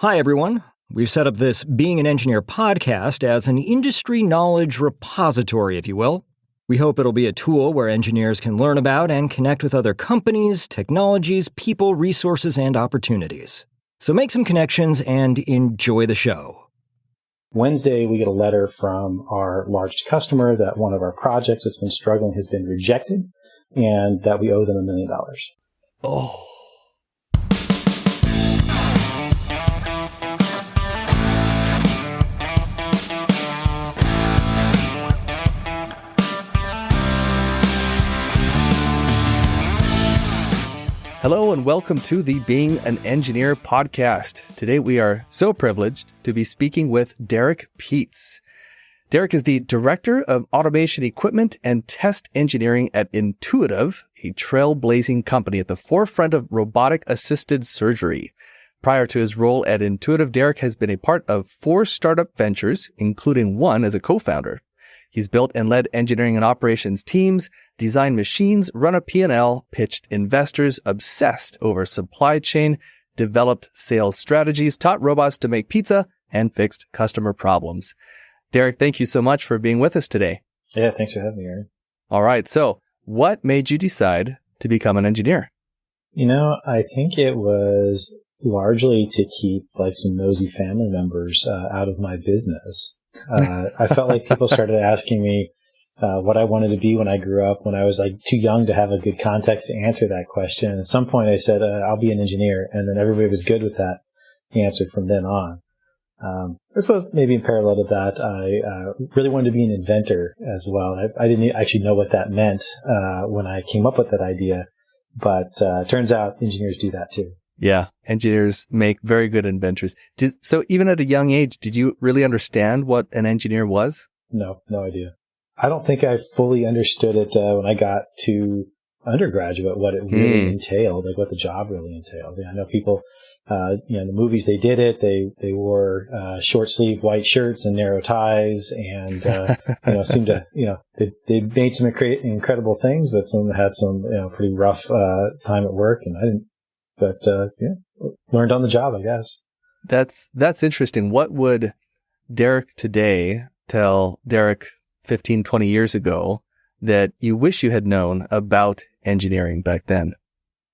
Hi, everyone. We've set up this Being an Engineer podcast as an industry knowledge repository, if you will. We hope it'll be a tool where engineers can learn about and connect with other companies, technologies, people, resources, and opportunities. So make some connections and enjoy the show. Wednesday, we get a letter from our largest customer that one of our projects that's been struggling has been rejected and that we owe them $1 million. Oh. Hello and welcome to the Being an Engineer podcast. Today we are so privileged to be speaking with Derek Pietz. Derek is the Director of Automation Equipment and Test Engineering at Intuitive, a trailblazing company at the forefront of robotic-assisted surgery. Prior to his role at Intuitive, Derek has been a part of 4 startup ventures, including one as a co-founder. He's built and led engineering and operations teams, designed machines, run a P&L, pitched investors, obsessed over supply chain, developed sales strategies, taught robots to make pizza, and fixed customer problems. Derek, thank you so much for being with us today. Yeah, thanks for having me, Aaron. All right. So what made you decide to become an engineer? I think it was largely to keep some nosy family members out of my business. I felt like people started asking me what I wanted to be when I grew up, when I was too young to have a good context to answer that question. And at some point I said, I'll be an engineer. And then everybody was good with that answer from then on. I suppose maybe in parallel to that, I really wanted to be an inventor as well. I didn't actually know what that meant when I came up with that idea, but turns out engineers do that too. Yeah, engineers make very good inventors. So even at a young age, did you really understand what an engineer was? No idea. I don't think I fully understood it when I got to undergraduate, what it really entailed, what the job really entailed. I know people, in the movies they did it. They wore short sleeve white shirts and narrow ties, and seemed to they made some incredible things, but some of them had some pretty rough time at work, and I didn't. But learned on the job, I guess. That's interesting. What would Derek today tell Derek 15, 20 years ago that you wish you had known about engineering back then?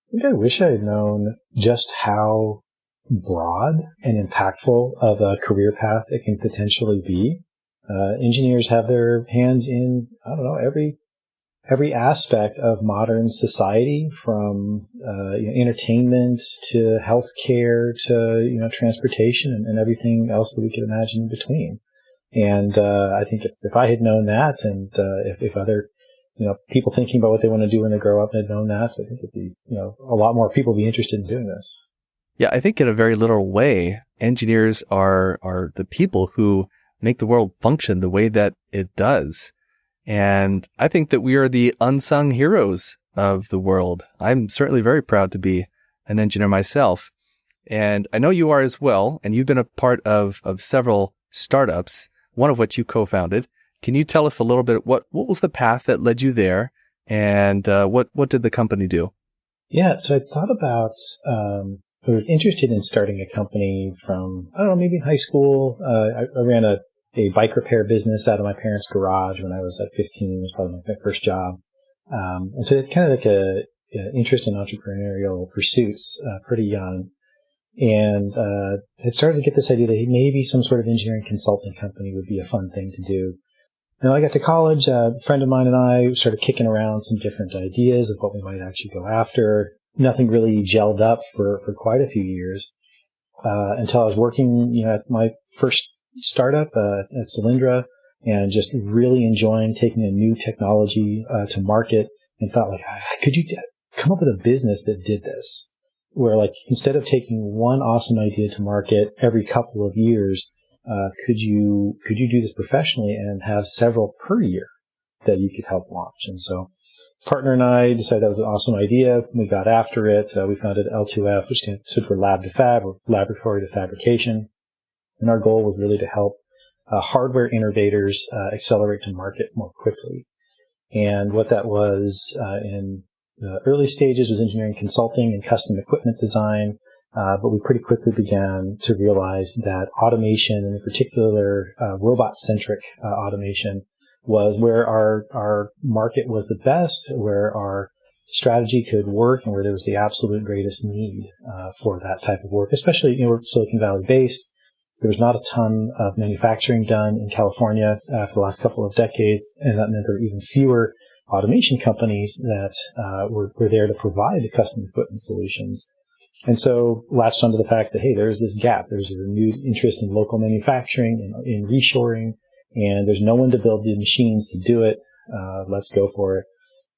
I think I wish I had known just how broad and impactful of a career path it can potentially be. Engineers have their hands in, every aspect of modern society, from entertainment to healthcare to transportation and everything else that we could imagine in between. And I think if I had known that, and if other people thinking about what they want to do when they grow up had known that, I think it'd be a lot more people would be interested in doing this. Yeah, I think in a very literal way, engineers are the people who make the world function the way that it does. And I think that we are the unsung heroes of the world. I'm certainly very proud to be an engineer myself. And I know you are as well. And you've been a part of several startups, one of which you co-founded. Can you tell us a little bit, what was the path that led you there? And what did the company do? Yeah, so I thought about, I was interested in starting a company from, maybe in high school. I ran a bike repair business out of my parents' garage when I was 15. It was probably my first job. And so it kind of an interest in entrepreneurial pursuits pretty young. And had started to get this idea that maybe some sort of engineering consulting company would be a fun thing to do. And when I got to college, a friend of mine and I started kicking around some different ideas of what we might actually go after. Nothing really gelled up for quite a few years until I was working at my first startup at Cylindra, and just really enjoying taking a new technology to market, and thought could you come up with a business that did this, where instead of taking one awesome idea to market every couple of years, could you do this professionally and have several per year that you could help launch? And so partner and I decided that was an awesome idea. We got after it. We founded L2F, which stood for Lab to Fab, or Laboratory to Fabrication. And our goal was really to help hardware innovators accelerate to market more quickly. And what that was in the early stages was engineering consulting and custom equipment design. But we pretty quickly began to realize that automation, and in particular robot-centric automation, was where our market was the best, where our strategy could work, and where there was the absolute greatest need for that type of work. Especially, we're Silicon Valley based. There was not a ton of manufacturing done in California for the last couple of decades, and that meant there were even fewer automation companies that were there to provide the custom equipment solutions. And so latched onto the fact that, hey, there's this gap. There's a renewed interest in local manufacturing and in reshoring, and there's no one to build the machines to do it. Let's go for it.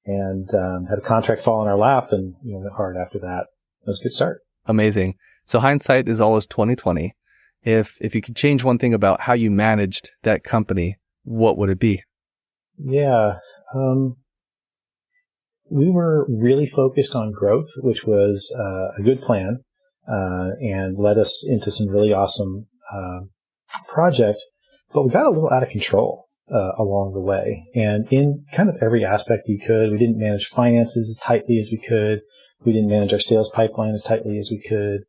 And had a contract fall in our lap, and went hard after that. It was a good start. Amazing. So hindsight is always 20/20. If you could change one thing about how you managed that company, what would it be? Yeah. We were really focused on growth, which was a good plan, and led us into some really awesome projects. But we got a little out of control along the way. And in kind of every aspect we could, we didn't manage finances as tightly as we could. We didn't manage our sales pipeline as tightly as we could.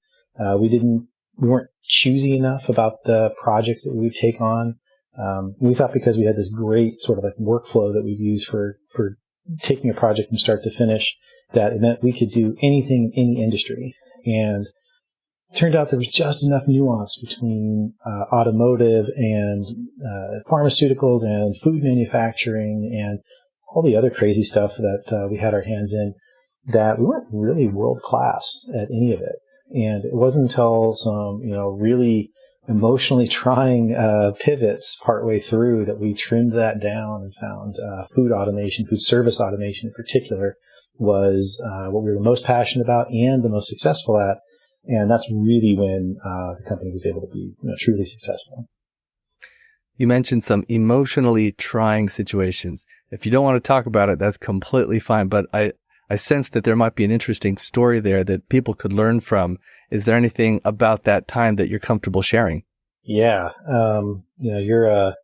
We weren't choosy enough about the projects that we would take on. We thought because we had this great sort of like workflow that we'd use for taking a project from start to finish, that it meant we could do anything in any industry. And it turned out there was just enough nuance between automotive and pharmaceuticals and food manufacturing and all the other crazy stuff that we had our hands in, that we weren't really world class at any of it. And it wasn't until some, really emotionally trying pivots partway through that we trimmed that down and found food automation, food service automation in particular, was what we were the most passionate about and the most successful at. And that's really when the company was able to be truly successful. You mentioned some emotionally trying situations. If you don't want to talk about it, that's completely fine. But I sense that there might be an interesting story there that people could learn from. Is there anything about that time that you're comfortable sharing? Yeah. You're a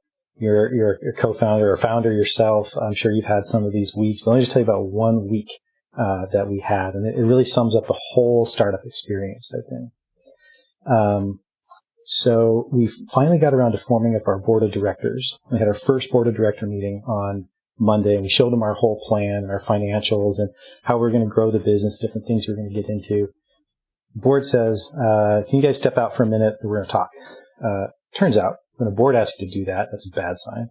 co-founder or founder yourself. I'm sure you've had some of these weeks, but let me just tell you about one week that we had, and it really sums up the whole startup experience, I think. So we finally got around to forming up our board of directors. We had our first board of director meeting on Monday, and we showed them our whole plan and our financials and how we're going to grow the business, different things we're going to get into. The board says, can you guys step out for a minute? We're going to talk. Turns out when a board asks you to do that, that's a bad sign.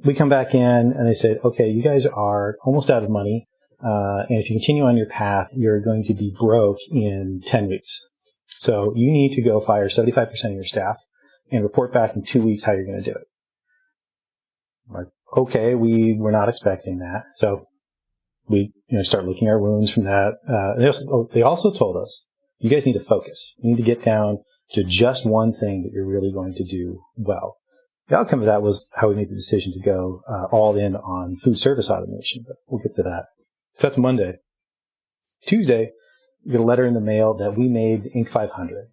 We come back in and they say, okay, you guys are almost out of money. And if you continue on your path, you're going to be broke in 10 weeks. So you need to go fire 75% of your staff and report back in 2 weeks how you're going to do it. I'm like, okay, we were not expecting that. So we start licking our wounds from that. They also told us, you guys need to focus. You need to get down to just one thing that you're really going to do well. The outcome of that was how we made the decision to go all in on food service automation, but we'll get to that. So that's Monday. Tuesday, we get a letter in the mail that we made the Inc. 500.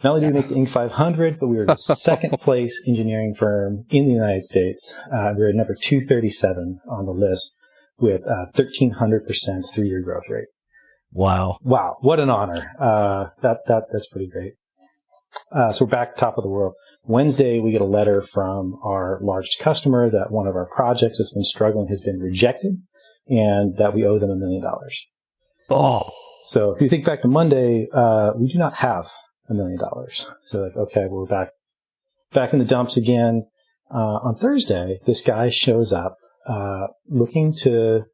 Not only did we make the Inc. 500, but we were the second place engineering firm in the United States. We were number 237 on the list with 1,300% 3-year growth rate. Wow. Wow. What an honor. That's pretty great. So we're back top of the world. Wednesday, we get a letter from our largest customer that one of our projects that's been struggling has been rejected and that we owe them $1 million. Oh. So if you think back to Monday, we do not have $1 million. So like, okay, we're back in the dumps again. On Thursday, this guy shows up, looking to,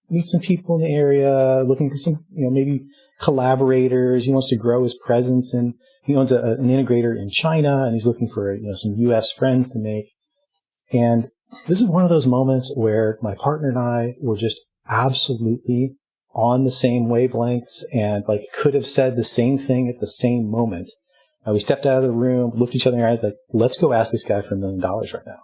meet some people in the area, looking for some, maybe collaborators. He wants to grow his presence, and he owns an integrator in China, and he's looking for, some U.S. friends to make. And this is one of those moments where my partner and I were just absolutely on the same wavelength and could have said the same thing at the same moment. We stepped out of the room, looked each other in the eyes, let's go ask this guy for $1 million right now.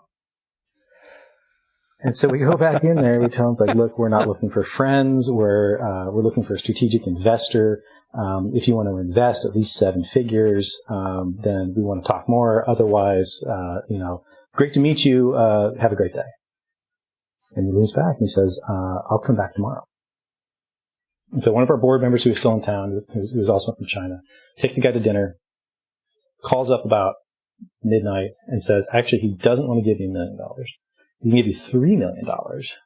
And so we go back in there, we tell him, look, we're not looking for friends. We're looking for a strategic investor. If you want to invest at least 7 figures, then we want to talk more. Otherwise, great to meet you. Have a great day. And he leans back and he says, I'll come back tomorrow. And so one of our board members who was still in town, who was also from China, takes the guy to dinner, calls up about midnight and says, actually, he doesn't want to give you $1 million. He can give you $3 million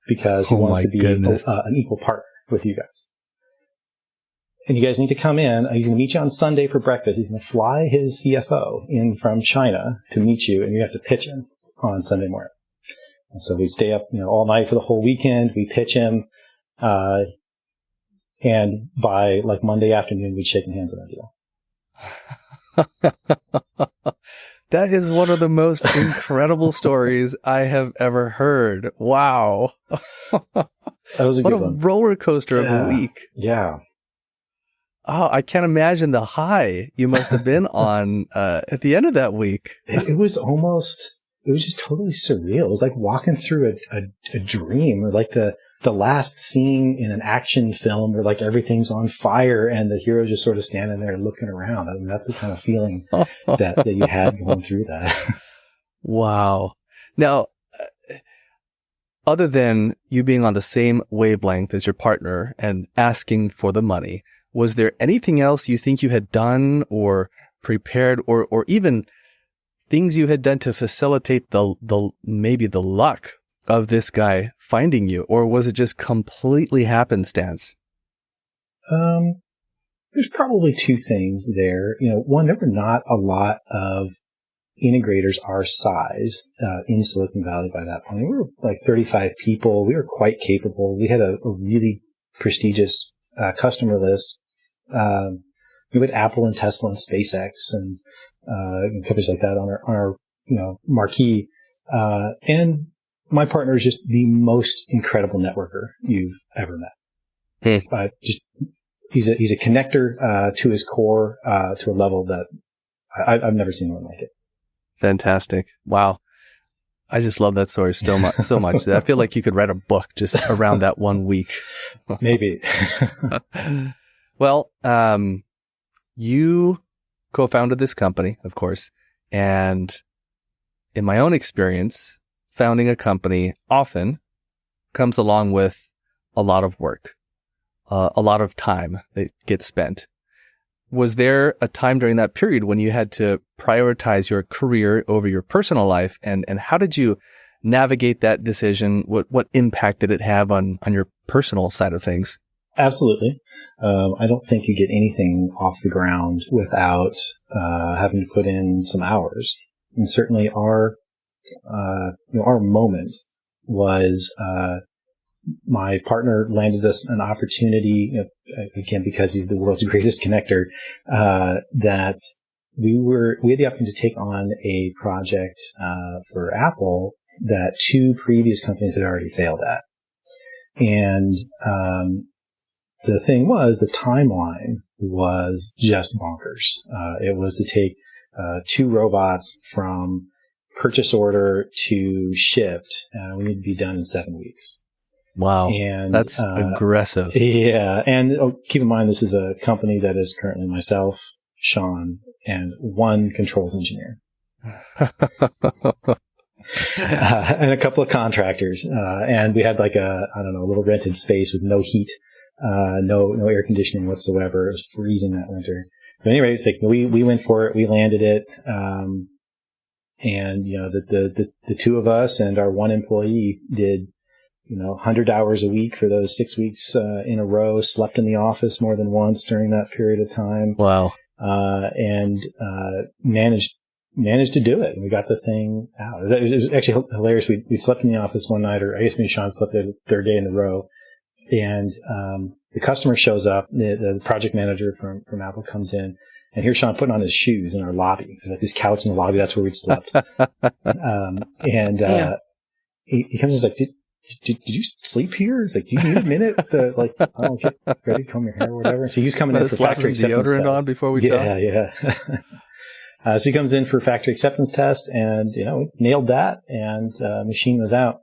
because he wants to be an equal partner with you guys. And you guys need to come in. He's going to meet you on Sunday for breakfast. He's going to fly his CFO in from China to meet you, and you have to pitch him on Sunday morning. And so we stay up, all night for the whole weekend. We pitch him. And by like Monday afternoon, we'd shaking hands on that deal. That is one of the most incredible stories I have ever heard. Wow. That was a good one. What a roller coaster of a week. Yeah. Oh, I can't imagine the high you must have been on at the end of that week. It was just totally surreal. It was like walking through a dream, or like the last scene in an action film where like everything's on fire and the hero just sort of standing there looking around. I mean, that's the kind of feeling that you had going through that. Wow. Now, other than you being on the same wavelength as your partner and asking for the money, was there anything else you think you had done or prepared or even things you had done to facilitate maybe the luck of this guy finding you, or was it just completely happenstance? There's probably two things there. One, there were not a lot of integrators our size in Silicon Valley by that point. We were like 35 people. We were quite capable. We had a really prestigious customer list. We had Apple and Tesla and SpaceX and companies like that on our marquee. And my partner is just the most incredible networker you've ever met. He's a connector to his core to a level that I've never seen one like it. Fantastic! Wow, I just love that story so much. I feel like you could write a book just around that 1 week. Maybe. Well, you co-founded this company, of course, and in my own experience, founding a company often comes along with a lot of work, a lot of time that gets spent. Was there a time during that period when you had to prioritize your career over your personal life? And how did you navigate that decision? What impact did it have on your personal side of things? Absolutely. I don't think you get anything off the ground without having to put in some hours. And certainly our moment was my partner landed us an opportunity, again, because he's the world's greatest connector, that we had the opportunity to take on a project for Apple that two previous companies had already failed at. And the thing was, the timeline was just bonkers. It was to take two robots from purchase order to shipped. We need to be done in 7 weeks. Wow. And that's aggressive. Yeah. And keep in mind, this is a company that is currently myself, Sean, and one controls engineer. And a couple of contractors. And we had like a little rented space with no heat, no air conditioning whatsoever. It was freezing that winter. But anyway, it's like we went for it. We landed it. And the two of us and our one employee did 100 hours a week for those 6 weeks in a row, slept in the office more than once during that period of time. Wow. And managed to do it. And we got the thing out. It was actually hilarious. We slept in the office one night, or I guess maybe Sean slept there the third day in a row. And the customer shows up, the project manager from Apple comes in, and here's Sean putting on his shoes in our lobby. So at this couch in the lobby, that's where we'd slept. He comes in, he's like, Did you sleep here? It's like, do you need a minute to get ready to comb your hair or whatever? So he was coming in for factory acceptance test. Deodorant on before we talk? Yeah. So he comes in for factory acceptance test, and we nailed that, and machine was out.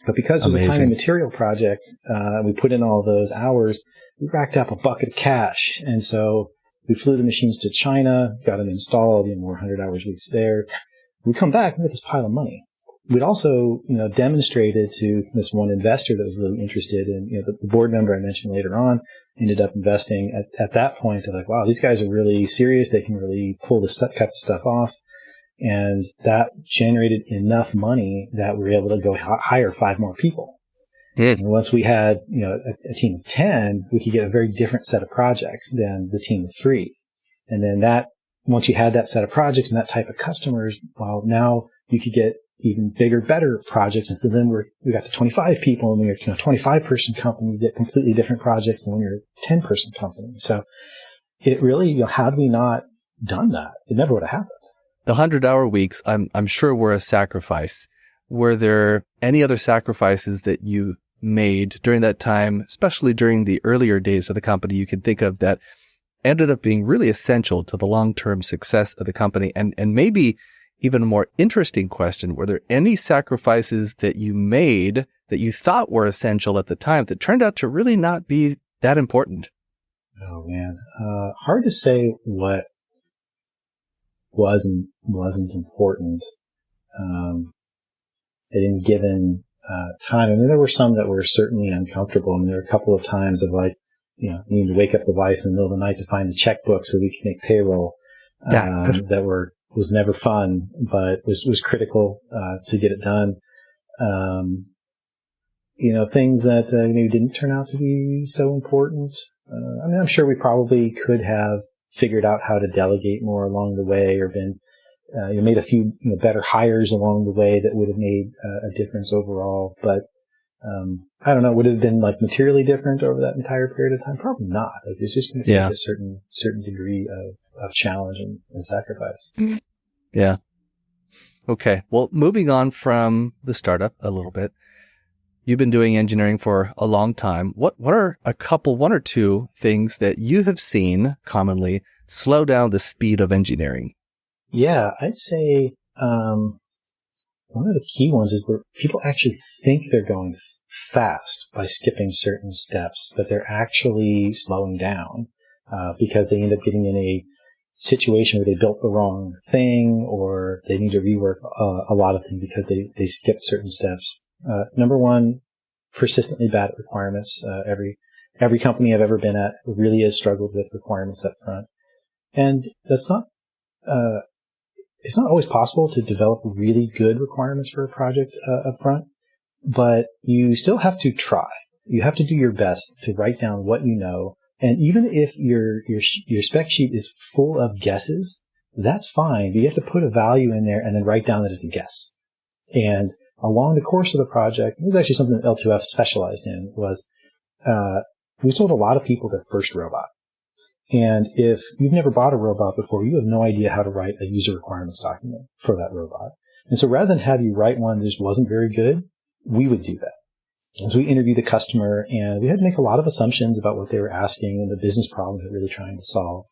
But because it was a time and material project, we put in all those hours. We racked up a bucket of cash, and so we flew the machines to China, got them installed, more 100 hours weeks there. We come back, we got this pile of money. we'd also, demonstrated to this one investor that was really interested in, the board member I mentioned later on ended up investing at that point of like, wow, these guys are really serious. They can really pull this type of stuff off. And that generated enough money that we were able to go hire 5 more people. And once we had, a team of 10, we could get a very different set of projects than the team of 3. And then once you had that set of projects and that type of customers, well, now you could get even bigger, better projects. And so then we got to 25 people, and when you're a 25-person company, you get completely different projects than when you're a 10-person company. So it really, had we not done that, it never would have happened. The 100-hour weeks, I'm sure, were a sacrifice. Were there any other sacrifices that you made during that time, especially during the earlier days of the company, you can think of that ended up being really essential to the long-term success of the company? And maybe even a more interesting question, were there any sacrifices that you made that you thought were essential at the time that turned out to really not be that important? Oh, man. Hard to say what was and wasn't important at any given time. I mean, there were some that were certainly uncomfortable. I mean, there were a couple of times of like, needing to wake up the wife in the middle of the night to find the checkbook so we could make payroll. That was never fun, but was critical to get it done. Things that maybe didn't turn out to be so important. I mean, I'm sure we probably could have figured out how to delegate more along the way, or been made a few better hires along the way that would have made a difference overall. But I don't know, would it have been like materially different over that entire period of time? Probably not. Like, it's just going to take a certain degree of challenge and sacrifice. Yeah. Okay. Well, moving on from the startup a little bit, you've been doing engineering for a long time. What are one or two things that you have seen commonly slow down the speed of engineering? Yeah, I'd say one of the key ones is where people actually think they're going fast by skipping certain steps, but they're actually slowing down because they end up getting in a situation where they built the wrong thing, or they need to rework a lot of things because they skipped certain steps. Number one, persistently bad at requirements. Every company I've ever been at really has struggled with requirements up front. And that's not, it's not always possible to develop really good requirements for a project up front, but you still have to try. You have to do your best to write down what you know. And even if your spec sheet is full of guesses, that's fine. But you have to put a value in there and then write down that it's a guess. And along the course of the project, this is actually something that L2F specialized in, was we sold a lot of people their first robot. And if you've never bought a robot before, you have no idea how to write a user requirements document for that robot. And so rather than have you write one that just wasn't very good, we would do that. And so we interviewed the customer, and we had to make a lot of assumptions about what they were asking and the business problems they're really trying to solve.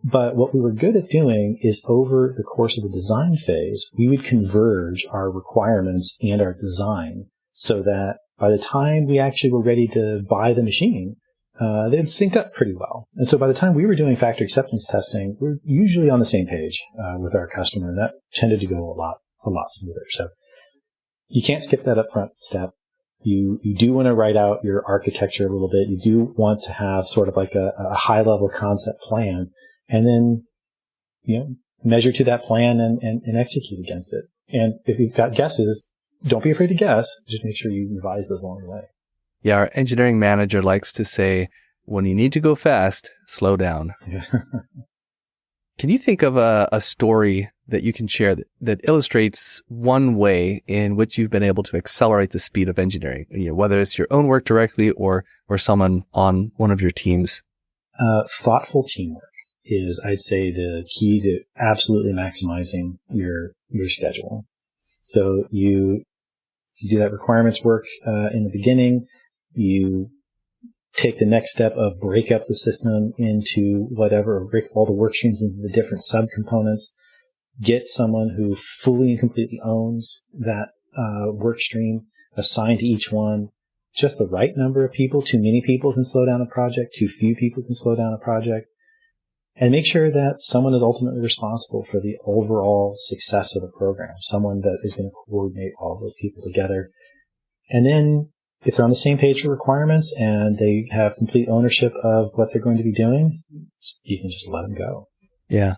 But what we were good at doing is over the course of the design phase, we would converge our requirements and our design so that by the time we actually were ready to buy the machine, they had synced up pretty well. And so by the time we were doing factory acceptance testing, we're usually on the same page with our customer, and that tended to go a lot smoother. So you can't skip that upfront step. You do want to write out your architecture a little bit. You do want to have sort of like a high-level concept plan, and then measure to that plan and execute against it. And if you've got guesses, don't be afraid to guess. Just make sure you revise those along the way. Yeah, our engineering manager likes to say, when you need to go fast, slow down. Yeah. Can you think of a story that you can share that illustrates one way in which you've been able to accelerate the speed of engineering, whether it's your own work directly or someone on one of your teams? Thoughtful teamwork is, I'd say, the key to absolutely maximizing your schedule. So you do that requirements work in the beginning. You take the next step of break up the system into whatever, or break all the work streams into the different subcomponents. Get someone who fully and completely owns that work stream, assign to each one just the right number of people. Too many people can slow down a project. Too few people can slow down a project. and make sure that someone is ultimately responsible for the overall success of the program, someone that is going to coordinate all those people together. And then if they're on the same page for requirements and they have complete ownership of what they're going to be doing, you can just let them go. Yeah.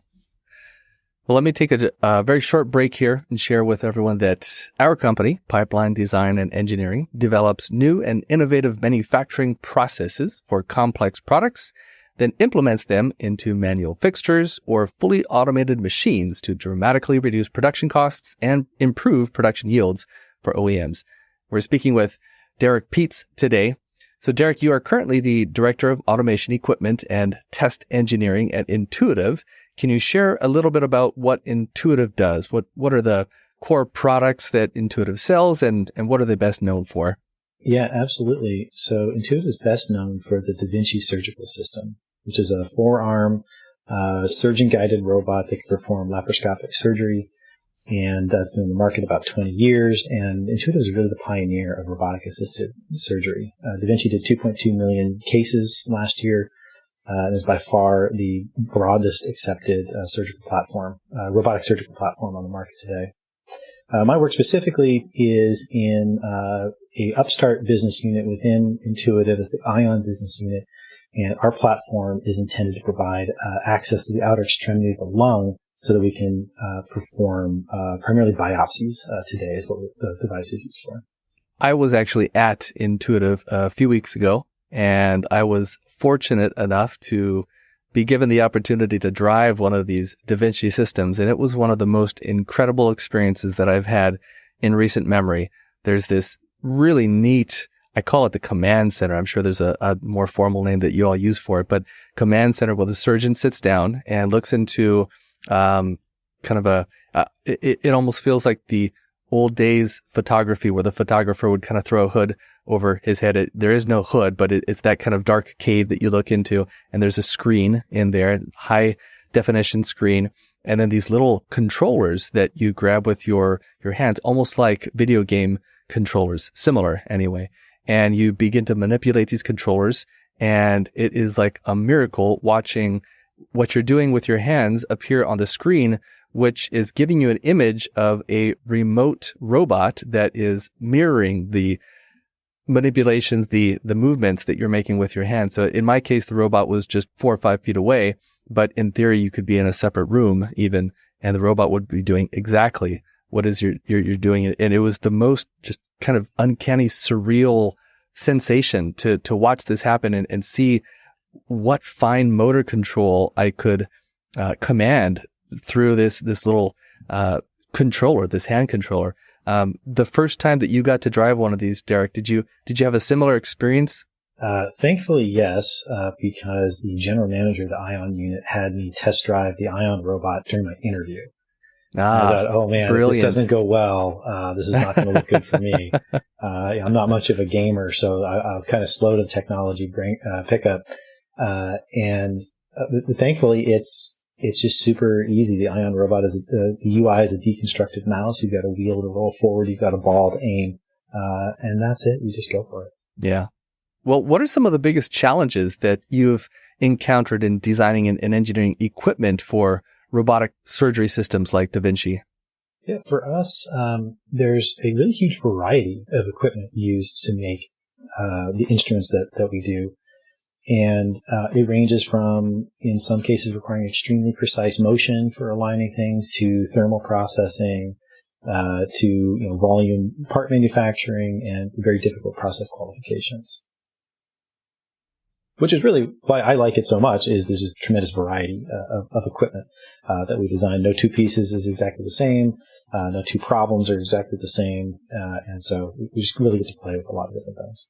Well, let me take a very short break here and share with everyone that our company, Pipeline Design and Engineering, develops new and innovative manufacturing processes for complex products, then implements them into manual fixtures or fully automated machines to dramatically reduce production costs and improve production yields for OEMs. We're speaking with Derek Pietz today. So Derek, you are currently the Director of Automation Equipment and Test Engineering at Intuitive. Can you share a little bit about what Intuitive does? What are the core products that Intuitive sells, and what are they best known for? Yeah, absolutely. So Intuitive is best known for the Da Vinci surgical system, which is a 4-arm surgeon-guided robot that can perform laparoscopic surgery. And that's been in the market about 20 years. And Intuitive is really the pioneer of robotic-assisted surgery. Da Vinci did 2.2 million cases last year. It is by far the broadest accepted surgical platform, robotic surgical platform on the market today. My work specifically is in a upstart business unit within Intuitive, as the Ion business unit, and our platform is intended to provide access to the outer extremity of the lung so that we can perform primarily biopsies today is what the device is used for. I was actually at Intuitive a few weeks ago, and I was fortunate enough to be given the opportunity to drive one of these Da Vinci systems, and it was one of the most incredible experiences that I've had in recent memory. There's this really neat, I call it the command center. I'm sure there's a more formal name that you all use for it, but command center where the surgeon sits down and looks into kind of it almost feels like the old days photography where the photographer would kind of throw a hood over his head. There is no hood, but it's that kind of dark cave that you look into, and there's a screen in there, high definition screen, and then these little controllers that you grab with your hands, almost like video game controllers, similar anyway. And you begin to manipulate these controllers, and it is like a miracle watching what you're doing with your hands appear on the screen, which is giving you an image of a remote robot that is mirroring the manipulations, the movements that you're making with your hands. So in my case, the robot was just 4 or 5 feet away, but in theory, you could be in a separate room even, and the robot would be doing exactly what is you're doing. And it was the most just kind of uncanny, surreal sensation to watch this happen and see what fine motor control I could command through this little controller, this hand controller. The first time that you got to drive one of these, Derek, did you have a similar experience? Thankfully, yes, because the general manager of the Ion unit had me test drive the Ion robot during my interview. I thought, oh man, brilliant. If this doesn't go well, this is not going to look good for me. I'm not much of a gamer, so I'm kind of slow to technology pickup. And thankfully, it's just super easy. The Ion robot the UI is a deconstructed mouse. You've got a wheel to roll forward. You've got a ball to aim. And that's it. You just go for it. Yeah. Well, what are some of the biggest challenges that you've encountered in designing and engineering equipment for robotic surgery systems like Da Vinci? Yeah, for us, there's a really huge variety of equipment used to make the instruments that we do. And it ranges from, in some cases, requiring extremely precise motion for aligning things to thermal processing, to volume part manufacturing and very difficult process qualifications. Which is really why I like it so much, is there's this tremendous variety of equipment that we design. No two pieces is exactly the same. No two problems are exactly the same. And so we just really get to play with a lot of different things.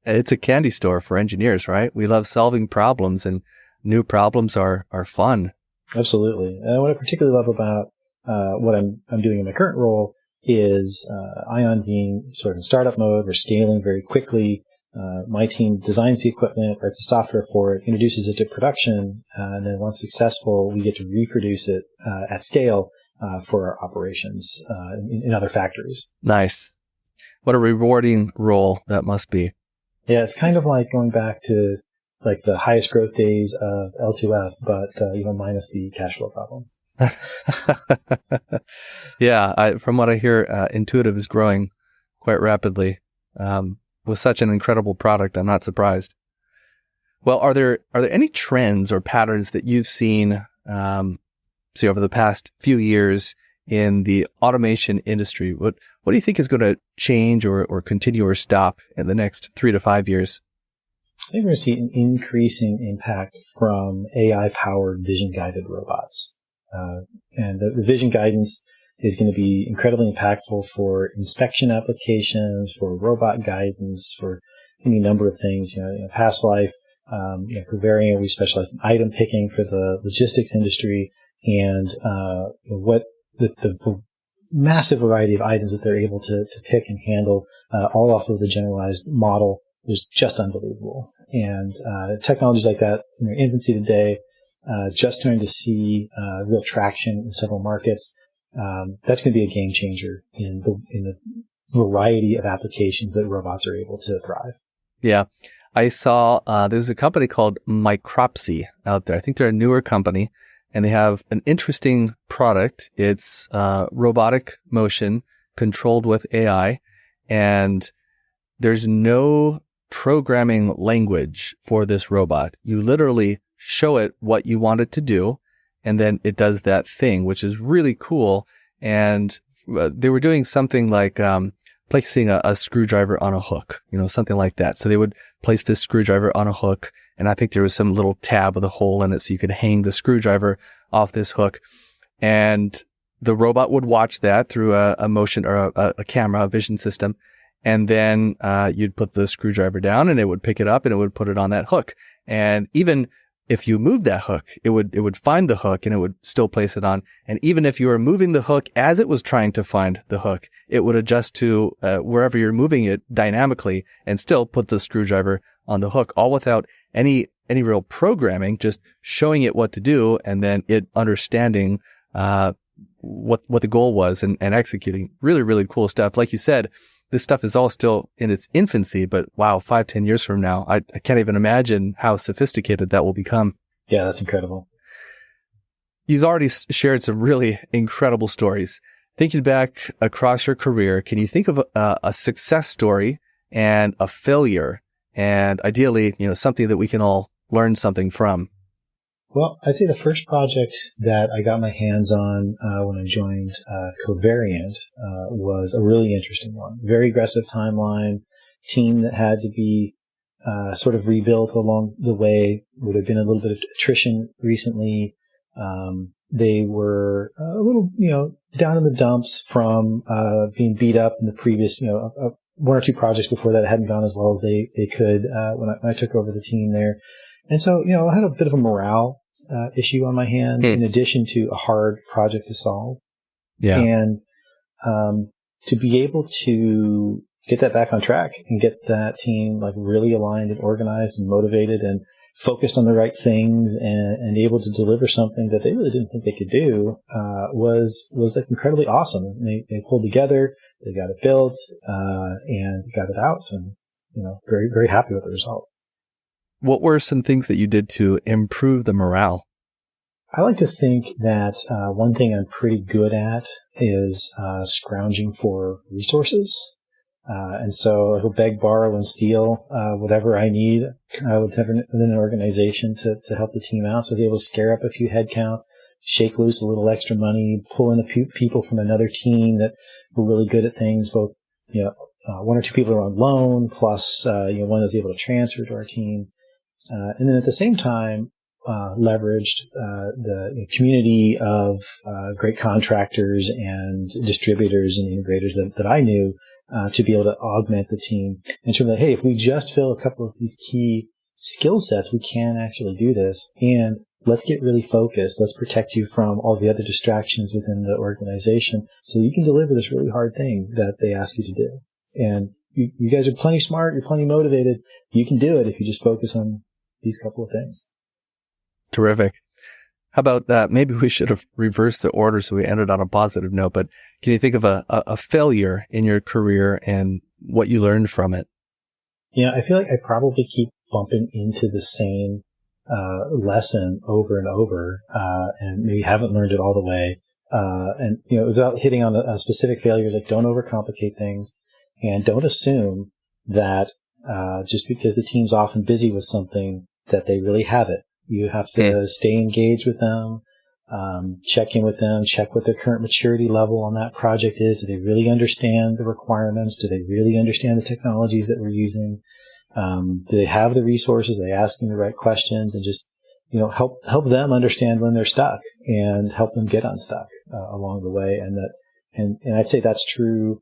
It's a candy store for engineers, right? We love solving problems, and new problems are fun. Absolutely. And what I particularly love about what I'm doing in my current role is Ion being sort of in startup mode. We're scaling very quickly. My team designs the equipment, writes the software for it, introduces it to production, and then once successful, we get to reproduce it at scale for our operations in other factories. Nice. What a rewarding role that must be. Yeah, it's kind of like going back to like the highest growth days of L2F, but minus the cash flow problem. Yeah, from what I hear, Intuitive is growing quite rapidly. With such an incredible product, I'm not surprised. Well, are there any trends or patterns that you've seen, over the past few years in the automation industry? What do you think is going to change or continue or stop in the next 3 to 5 years? I think we're going to see an increasing impact from AI-powered vision-guided robots. And the vision guidance is going to be incredibly impactful for inspection applications, for robot guidance, for any number of things. Past life, Covariant, we specialize in item picking for the logistics industry, and what the massive variety of items that they're able to pick and handle, all off of the generalized model, is just unbelievable. And technologies like that in their infancy today, just starting to see real traction in several markets. That's going to be a game changer in the variety of applications that robots are able to thrive. Yeah. I saw there's a company called Micropsy out there. I think they're a newer company, and they have an interesting product. It's robotic motion controlled with AI, and there's no programming language for this robot. You literally show it what you want it to do, and then it does that thing, which is really cool. And they were doing something like placing a screwdriver on a hook, something like that. So they would place this screwdriver on a hook, and I think there was some little tab with a hole in it so you could hang the screwdriver off this hook. And the robot would watch that through a motion or a camera, a vision system. And then you'd put the screwdriver down, and it would pick it up, and it would put it on that hook. And even if you moved that hook, it would find the hook, and it would still place it on. And even if you were moving the hook as it was trying to find the hook, it would adjust to wherever you're moving it dynamically and still put the screwdriver on the hook, all without any real programming, just showing it what to do, and then it understanding what the goal was and executing. Really, really cool stuff. Like you said, this stuff is all still in its infancy, but wow, 5-10 years from now, I can't even imagine how sophisticated that will become. Yeah, that's incredible. You've already shared some really incredible stories. Thinking back across your career, can you think of a success story and a failure, and ideally, something that we can all learn something from? Well, I'd say the first project that I got my hands on when I joined Covariant was a really interesting one. Very aggressive timeline, team that had to be sort of rebuilt along the way, where there'd been a little bit of attrition recently. They were a little, down in the dumps from being beat up in the previous, one or two projects before that hadn't gone as well as they could when I took over the team there. And so, I had a bit of a morale issue on my hands in addition to a hard project to solve. Yeah. And to be able to get that back on track and get that team like really aligned and organized and motivated and focused on the right things and able to deliver something that they really didn't think they could do was like incredibly awesome. They pulled together, they got it built, and got it out, and very, very happy with the result. What were some things that you did to improve the morale? I like to think that one thing I'm pretty good at is scrounging for resources. And so I will beg, borrow, and steal whatever I need within an organization to help the team out. So I was able to scare up a few headcounts, shake loose a little extra money, pull in a few people from another team that were really good at things, both one or two people are on loan, plus one that was able to transfer to our team. And then at the same time, leveraged the community of great contractors and distributors and integrators that I knew to be able to augment the team. And to be like, hey, if we just fill a couple of these key skill sets, we can actually do this. And let's get really focused. Let's protect you from all the other distractions within the organization so you can deliver this really hard thing that they ask you to do. And you guys are plenty smart. You're plenty motivated. You can do it if you just focus on these couple of things. Terrific. How about that? Maybe we should have reversed the order so we ended on a positive note, but can you think of a failure in your career and what you learned from it? I feel like I probably keep bumping into the same lesson over and over, and maybe haven't learned it all the way. And without hitting on a specific failure, like don't overcomplicate things, and don't assume that just because the team's often busy with something that they really have it. You have to stay engaged with them, check in with them, check what their current maturity level on that project is. Do they really understand the requirements? Do they really understand the technologies that we're using? Do they have the resources? Are they asking the right questions? And just, help them understand when they're stuck and help them get unstuck along the way. And I'd say that's true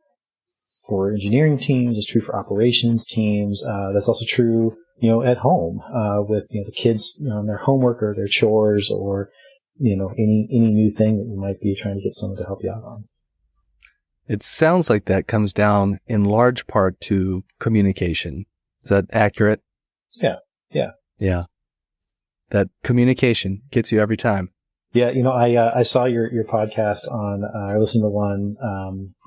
for engineering teams. It's true for operations teams. That's also true, at home, with, the kids, and their homework or their chores or, any new thing that you might be trying to get someone to help you out on. It sounds like that comes down in large part to communication. Is that accurate? Yeah. Yeah. That communication gets you every time. Yeah. I saw your podcast on, I listened to one,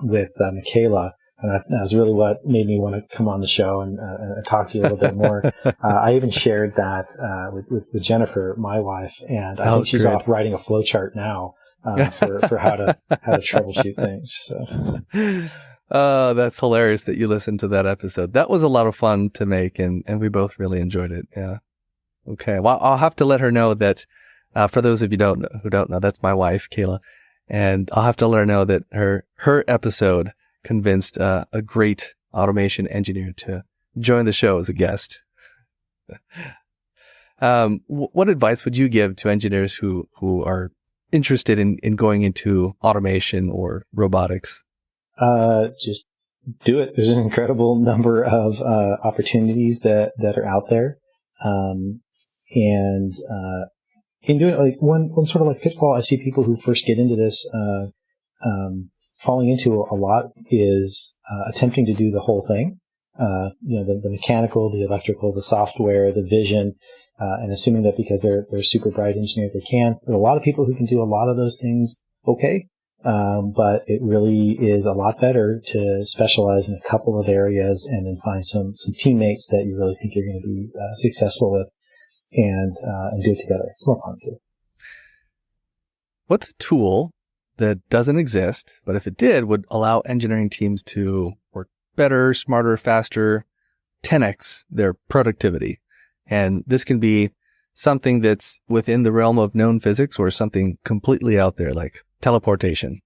with, Michaela, and that was really what made me want to come on the show and talk to you a little bit more. I even shared that, with Jennifer, my wife, and I think she's off writing a flow chart now, for how to troubleshoot things. So. Oh, that's hilarious that you listened to that episode. That was a lot of fun to make, and we both really enjoyed it. Yeah. Okay. Well, I'll have to let her know that, for those of you who don't know, that's my wife, Kayla, and I'll have to let her know that her episode convinced a great automation engineer to join the show as a guest. What advice would you give to engineers who are interested in going into automation or robotics? Just do it. There's an incredible number of opportunities that are out there. And in doing it, like one sort of like pitfall I see people who first get into this falling into a lot is attempting to do the whole thing. The mechanical, the electrical, the software, the vision, and assuming that because they're a super bright engineer they can. There are a lot of people who can do a lot of those things okay. But it really is a lot better to specialize in a couple of areas and then find some teammates that you really think you're going to be successful with and do it together. It's more fun too. What's a tool that doesn't exist, but if it did, would allow engineering teams to work better, smarter, faster, 10x their productivity? And this can be something that's within the realm of known physics or something completely out there, like teleportation.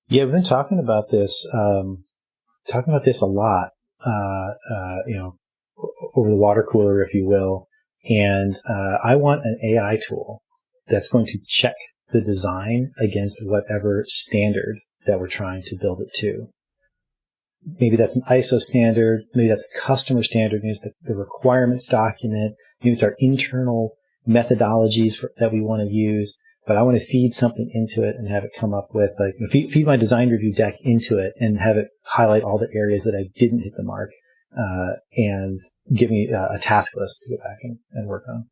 Yeah, we've been talking about this a lot, over the water cooler, if you will. And I want an AI tool that's going to check the design against whatever standard that we're trying to build it to. Maybe that's an ISO standard. Maybe that's a customer standard. Maybe it's the requirements document. Maybe it's our internal methodologies that we want to use. But I want to feed something into it and have it come up with, like, feed my design review deck into it and have it highlight all the areas that I didn't hit the mark, and give me a task list to go back and work on.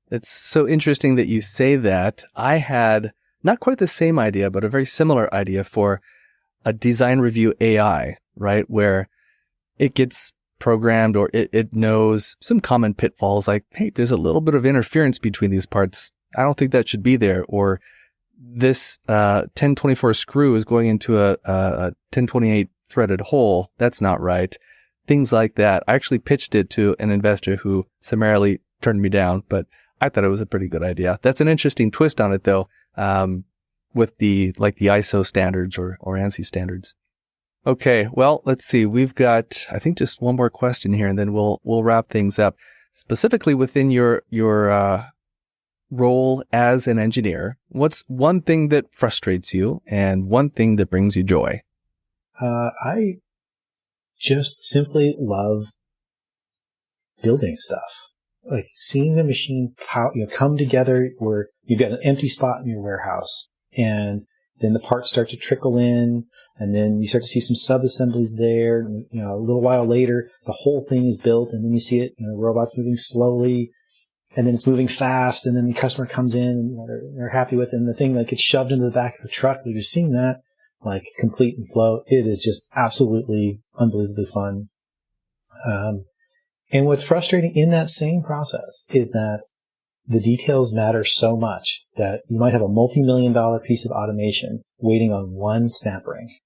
It's so interesting that you say that. I had not quite the same idea, but a very similar idea for a design review AI, right? Where it gets programmed or it knows some common pitfalls like, hey, there's a little bit of interference between these parts. I don't think that should be there. Or this 1024 screw is going into a 1028 threaded hole. That's not right. Things like that. I actually pitched it to an investor who summarily turned me down, but I thought it was a pretty good idea. That's an interesting twist on it, though, with the ISO standards or ANSI standards. Okay, well, let's see. We've got, I think, just one more question here, and then we'll wrap things up. Specifically within your role as an engineer, what's one thing that frustrates you and one thing that brings you joy? I just simply love building stuff. Like seeing the machine come together where you've got an empty spot in your warehouse, and then the parts start to trickle in, and then you start to see some sub-assemblies there. And, a little while later, the whole thing is built, and then you see it, the robot's moving slowly, and then it's moving fast, and then the customer comes in, and they're happy with it, and the thing gets shoved into the back of a truck. You're just seeing that complete and flow. It is just absolutely unbelievably fun. And what's frustrating in that same process is that the details matter so much that you might have a multi-million-dollar piece of automation waiting on one snap ring.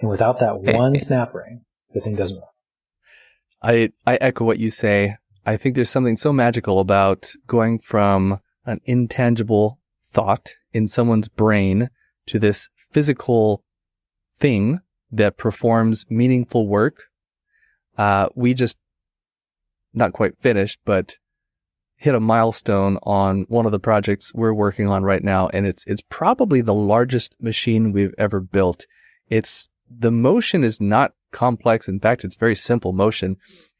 And without that one snap ring, the thing doesn't work. I echo what you say. I think there's something so magical about going from an intangible thought in someone's brain to this physical thing that performs meaningful work. We just, not quite finished, but hit a milestone on one of the projects we're working on right now. And it's probably the largest machine we've ever built. The motion is not complex. In fact, it's very simple motion.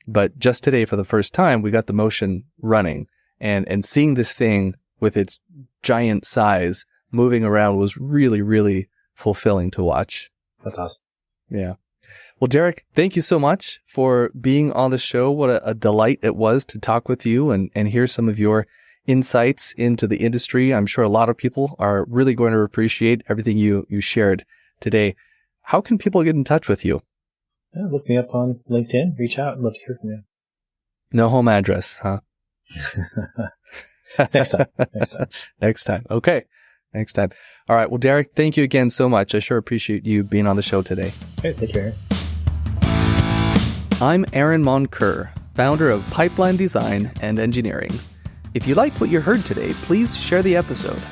But just today, for the first time, we got the motion running, and seeing this thing with its giant size moving around was really, really fulfilling to watch. That's awesome. Yeah. Well, Derek, thank you so much for being on the show. What a delight it was to talk with you and hear some of your insights into the industry. I'm sure a lot of people are really going to appreciate everything you shared today. How can people get in touch with you? Yeah, look me up on LinkedIn. Reach out. I'd love to hear from you. No home address, huh? Next time. Next time. Okay. Next time. All right. Well, Derek, thank you again so much. I sure appreciate you being on the show today. Hey, thank you, Aaron. I'm Aaron Moncur, founder of Pipeline Design and Engineering. If you liked what you heard today, please share the episode.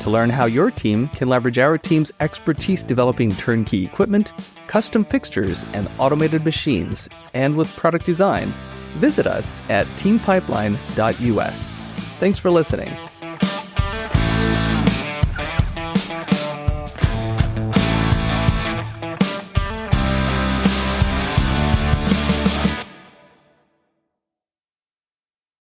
To learn how your team can leverage our team's expertise developing turnkey equipment, custom fixtures, and automated machines, and with product design, visit us at teampipeline.us. Thanks for listening.